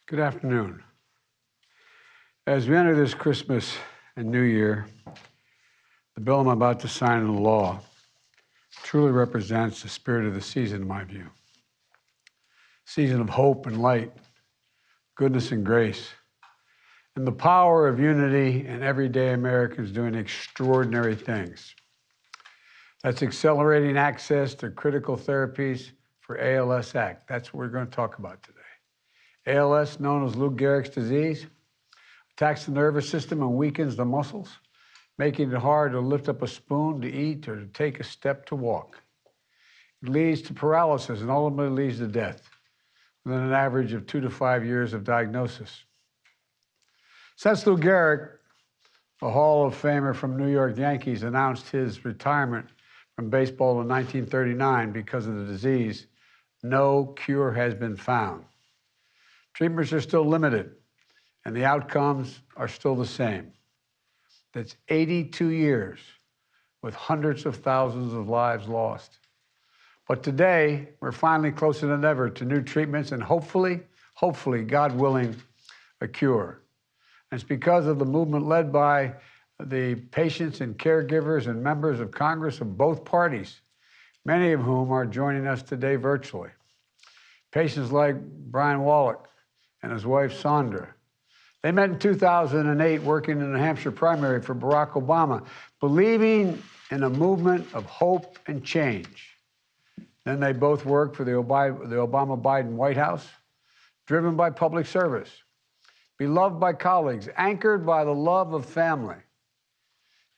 Good afternoon. As we enter this Christmas and New Year, the bill I'm about to sign into law truly represents the spirit of the season, in my view. Season of hope and light, goodness and grace, and the power of unity and everyday Americans doing extraordinary things. That's accelerating access to critical therapies for ALS Act. That's what we're going to talk about today. ALS, known as Lou Gehrig's disease, attacks the nervous system and weakens the muscles, making it hard to lift up a spoon to eat or to take a step to walk. It leads to paralysis and ultimately leads to death within an average of 2 to 5 years of diagnosis. Since Lou Gehrig, a Hall of Famer from New York Yankees, announced his retirement from baseball in 1939 because of the disease, no cure has been found. Treatments are still limited, and the outcomes are still the same. That's 82 years with hundreds of thousands of lives lost. But today, we're finally closer than ever to new treatments and hopefully, God willing, a cure. And it's because of the movement led by the patients and caregivers and members of Congress of both parties, many of whom are joining us today virtually. Patients like Brian Wallach and his wife, Sandra. They met in 2008 working in the New Hampshire primary for Barack Obama, believing in a movement of hope and change. Then they both worked for the Obama-Biden White House, driven by public service, beloved by colleagues, anchored by the love of family.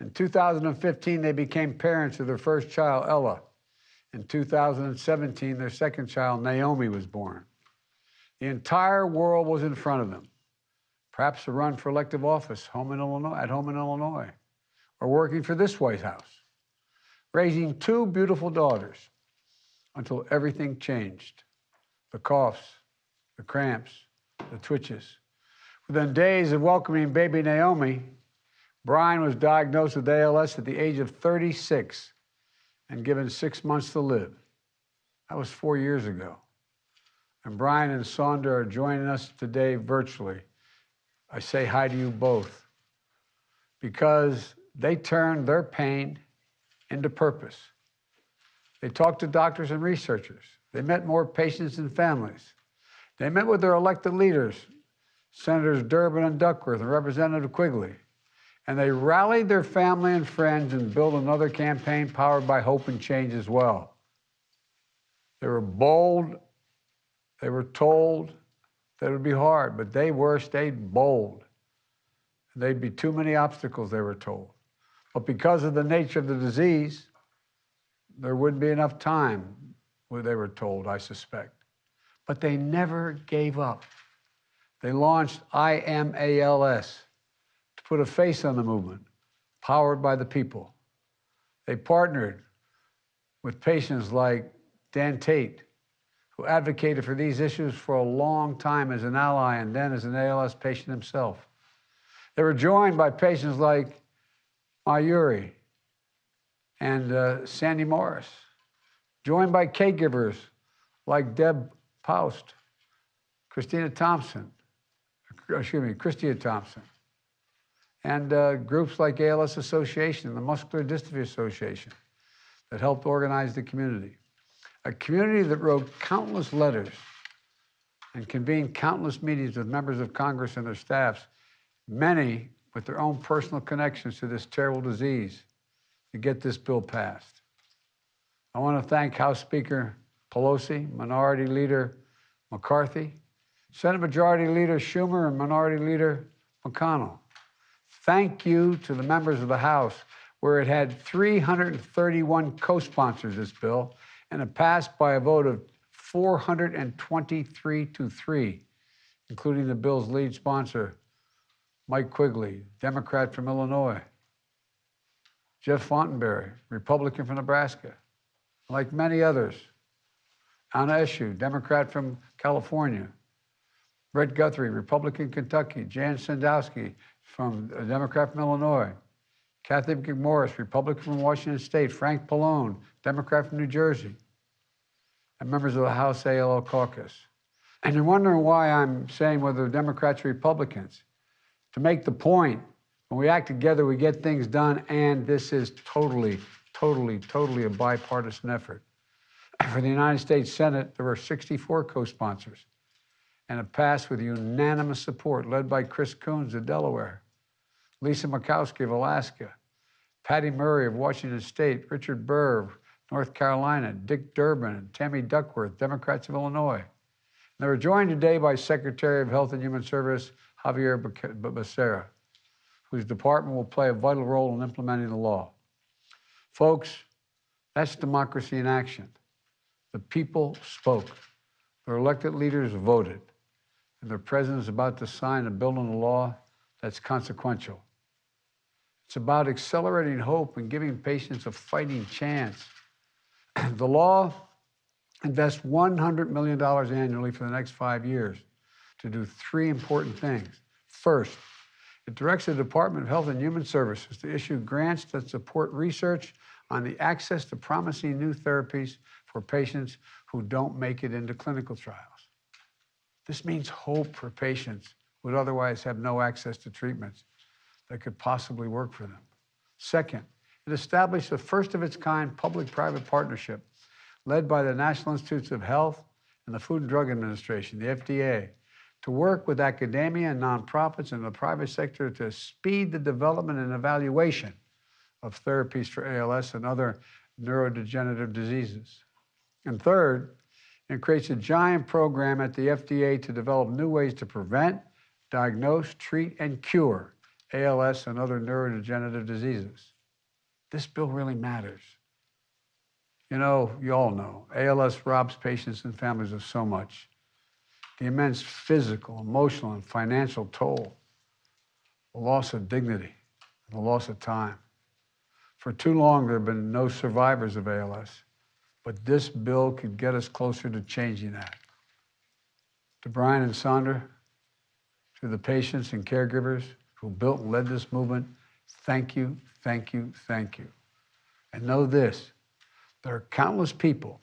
In 2015, they became parents of their first child, Ella. In 2017, their second child, Naomi, was born. The entire world was in front of them. Perhaps a run for elective office at home in Illinois, or working for this White House, raising 2 beautiful daughters until everything changed. The coughs, the cramps, the twitches. Within days of welcoming baby Naomi, Brian was diagnosed with ALS at the age of 36 and given 6 months to live. That was 4 years ago. And Brian and Sandra are joining us today virtually. I say hi to you both because they turned their pain into purpose. They talked to doctors and researchers. They met more patients and families. They met with their elected leaders, Senators Durbin and Duckworth and Representative Quigley. And they rallied their family and friends and built another campaign powered by hope and change as well. They were bold. They were told that it would be hard, but they stayed bold. There'd be too many obstacles, they were told. But because of the nature of the disease, there wouldn't be enough time, they were told, I suspect. But they never gave up. They launched I Am ALS to put a face on the movement, powered by the people. They partnered with patients like Dan Tate, who advocated for these issues for a long time as an ally and then as an ALS patient himself. They were joined by patients like Mayuri and Sandy Morris, joined by caregivers like Christia Thompson, and groups like ALS Association, the Muscular Dystrophy Association, that helped organize the community. A community that wrote countless letters and convened countless meetings with members of Congress and their staffs, many with their own personal connections to this terrible disease, to get this bill passed. I want to thank House Speaker Pelosi, Minority Leader McCarthy, Senate Majority Leader Schumer, and Minority Leader McConnell. Thank you to the members of the House, where it had 331 co-sponsors, this bill, and it passed by a vote of 423 to 3, including the bill's lead sponsor, Mike Quigley, Democrat from Illinois, Jeff Fontenberry, Republican from Nebraska, like many others, Anna Eshoo, Democrat from California, Brett Guthrie, Republican, Kentucky, Jan Sandowski, Democrat from Illinois, Kathy McMorris, Republican from Washington State, Frank Pallone, Democrat from New Jersey, and members of the House ALL caucus. And you're wondering why I'm saying whether Democrats or Republicans. To make the point, when we act together, we get things done, and this is totally a bipartisan effort. For the United States Senate, there were 64 co-sponsors, and it passed with unanimous support, led by Chris Coons of Delaware, Lisa Murkowski of Alaska, Patty Murray of Washington State, Richard Burr of North Carolina, Dick Durbin, and Tammy Duckworth, Democrats of Illinois. And they were joined today by Secretary of Health and Human Services, Javier Becerra, whose department will play a vital role in implementing the law. Folks, that's democracy in action. The people spoke. Their elected leaders voted. And their president is about to sign a bill into law that's consequential. It's about accelerating hope and giving patients a fighting chance. The law invests $100 million annually for the next 5 years to do 3 important things. First, it directs the Department of Health and Human Services to issue grants that support research on the access to promising new therapies for patients who don't make it into clinical trials. This means hope for patients who would otherwise have no access to treatments that could possibly work for them. Second, it established a first-of-its-kind public-private partnership led by the National Institutes of Health and the Food and Drug Administration, the FDA, to work with academia and nonprofits and the private sector to speed the development and evaluation of therapies for ALS and other neurodegenerative diseases. And third, it creates a giant program at the FDA to develop new ways to prevent, diagnose, treat, and cure ALS and other neurodegenerative diseases. This bill really matters. You know, you all know, ALS robs patients and families of so much. The immense physical, emotional, and financial toll, the loss of dignity, and the loss of time. For too long, there have been no survivors of ALS, but this bill could get us closer to changing that. To Brian and Sandra, to the patients and caregivers who built and led this movement, thank you, thank you, thank you. And know this, there are countless people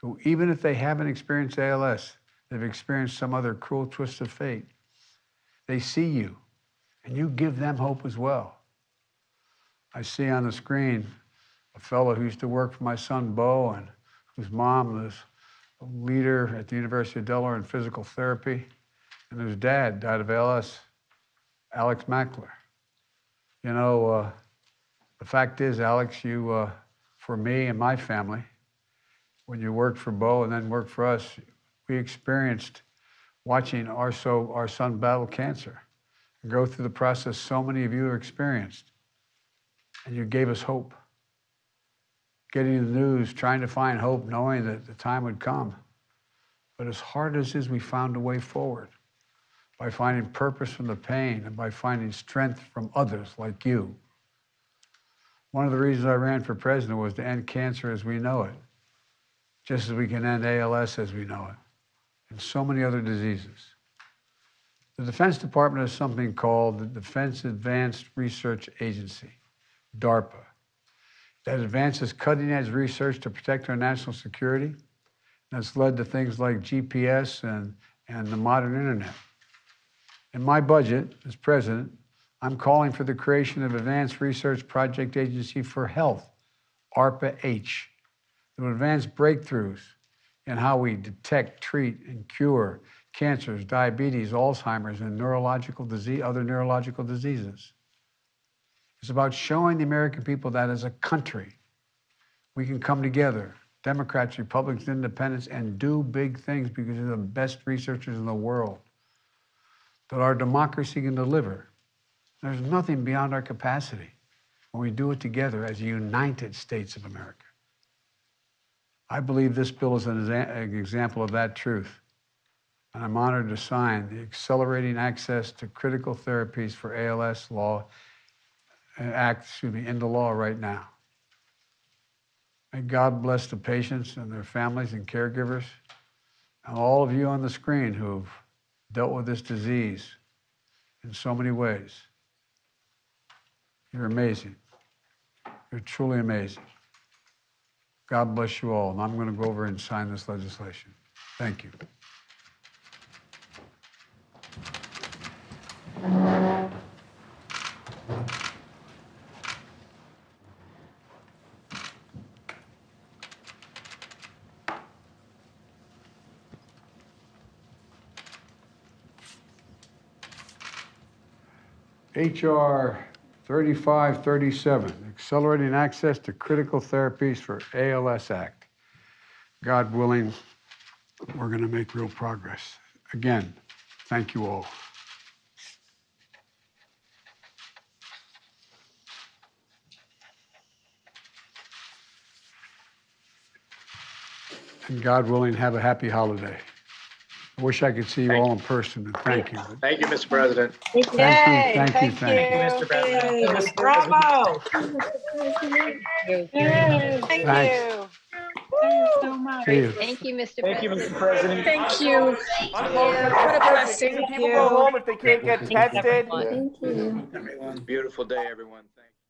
who, even if they haven't experienced ALS, they've experienced some other cruel twist of fate. They see you, and you give them hope as well. I see on the screen a fellow who used to work for my son, Bo, and whose mom was a leader at the University of Delaware in physical therapy, and whose dad died of ALS, Alex Mackler. You know, the fact is, Alex, you, for me and my family, when you worked for Bo and then worked for us, we experienced watching our son battle cancer and go through the process so many of you have experienced. And you gave us hope. Getting the news, trying to find hope, knowing that the time would come. But as hard as it is, we found a way forward by finding purpose from the pain and by finding strength from others like you. One of the reasons I ran for president was to end cancer as we know it, just as we can end ALS as we know it, and so many other diseases. The Defense Department has something called the Defense Advanced Research Agency, DARPA, that advances cutting-edge research to protect our national security. That's led to things like GPS and the modern internet. In my budget, as president, I'm calling for the creation of Advanced Research Project Agency for Health, ARPA-H, that will advance breakthroughs in how we detect, treat, and cure cancers, diabetes, Alzheimer's, and other neurological diseases. It's about showing the American people that as a country, we can come together, Democrats, Republicans, Independents, and do big things because they're the best researchers in the world, that our democracy can deliver. There's nothing beyond our capacity when we do it together as a United States of America. I believe this bill is an example of that truth. And I'm honored to sign the Accelerating Access to Critical Therapies for ALS law, into law right now. May God bless the patients and their families and caregivers, and all of you on the screen who've dealt with this disease in so many ways. You're amazing. You're truly amazing. God bless you all. And I'm going to go over and sign this legislation. Thank you. HR 3537, Accelerating Access to Critical Therapies for ALS Act. God willing, we're going to make real progress. Again, thank you all. And God willing, have a happy holiday. I wish I could see you all in person, and thank you. Thank you, Mr. President. Thank you, thank you, thank you. Mr. President. Bravo. Thank Thanks. you. So much. See you. Thank you, Mr. Thank you, President. Mr. President. Thank you. What a blessing. People go home if they can't get tested. Beautiful day, everyone. Thank you.